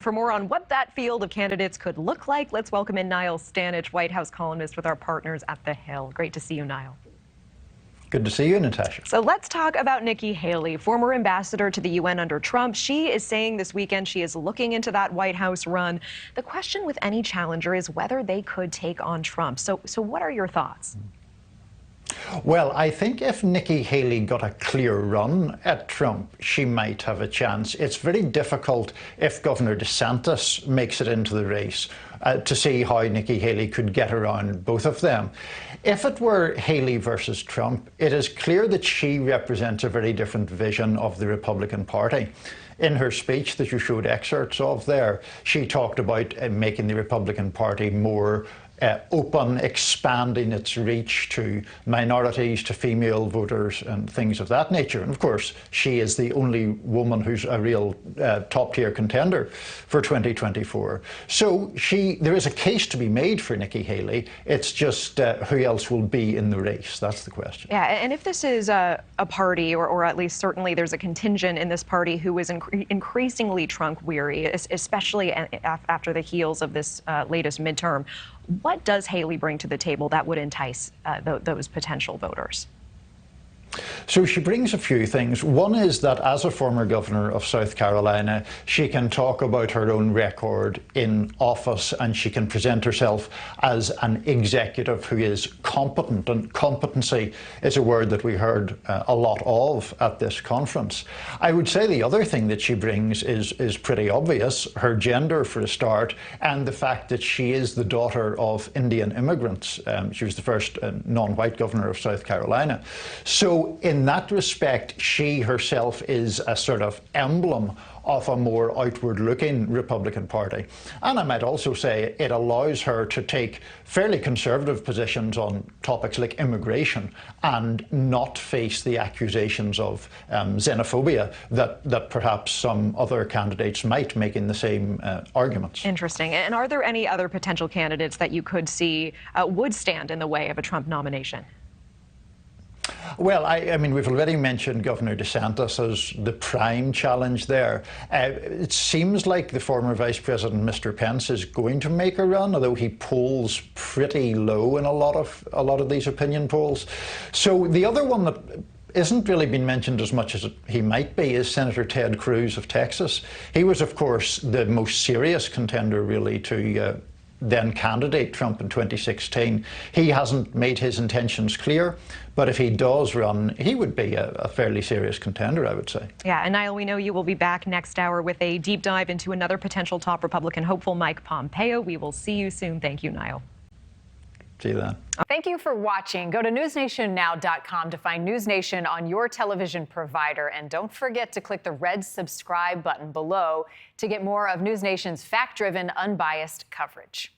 For more on what that field of candidates could look like, let's welcome in Niall Stanage, White House columnist with our partners at The Hill. Great to see you, Niall. Good to see you, Natasha. So let's talk about Nikki Haley, former ambassador to the UN under Trump. She is saying this weekend she is looking into that White House run. The question with any challenger is whether they could take on Trump. So what are your thoughts? Well, I think if Nikki Haley got a clear run at Trump, she might have a chance. It's very difficult if Governor DeSantis makes it into the race to see how Nikki Haley could get around both of them. If it were Haley versus Trump, it is clear that she represents a very different vision of the Republican Party. In her speech that you showed excerpts of there, she talked about making the Republican Party more open, expanding its reach to minorities, to female voters and things of that nature. And of course, she is the only woman who's a real top-tier contender for 2024. So there is a case to be made for Nikki Haley. It's just who else will be in the race? That's the question. Yeah, and if this is a party, or at least certainly there's a contingent in this party who is increasingly Trump-weary, especially after the heels of this latest midterm, what does Haley bring to the table that would entice those potential voters? So she brings a few things. One is that as a former governor of South Carolina, she can talk about her own record in office and she can present herself as an executive who is competent. And competency is a word that we heard a lot of at this conference. I would say the other thing that she brings is pretty obvious, her gender for a start, and the fact that she is the daughter of Indian immigrants. She was the first non-white governor of South Carolina. So in that respect, she herself is a sort of emblem of a more outward-looking Republican Party. And I might also say it allows her to take fairly conservative positions on topics like immigration and not face the accusations of xenophobia that perhaps some other candidates might make in the same arguments. Interesting. And are there any other potential candidates that you could see would stand in the way of a Trump nomination? Well, I mean, we've already mentioned Governor DeSantis as the prime challenge there. It seems like the former Vice President, Mr. Pence, is going to make a run, although he polls pretty low in a lot of these opinion polls. So the other one that isn't really been mentioned as much as he might be is Senator Ted Cruz of Texas. He was, of course, the most serious contender, really, to then candidate Trump in 2016. He hasn't made his intentions clear, but if he does run, he would be a fairly serious contender, I would say. Yeah, and Niall, we know you will be back next hour with a deep dive into another potential top Republican hopeful, Mike Pompeo. We will see you soon. Thank you, Niall. See you then. Thank you for watching. Go to newsnationnow.com to find News Nation on your television provider. And don't forget to click the red subscribe button below to get more of News Nation's fact-driven, unbiased coverage.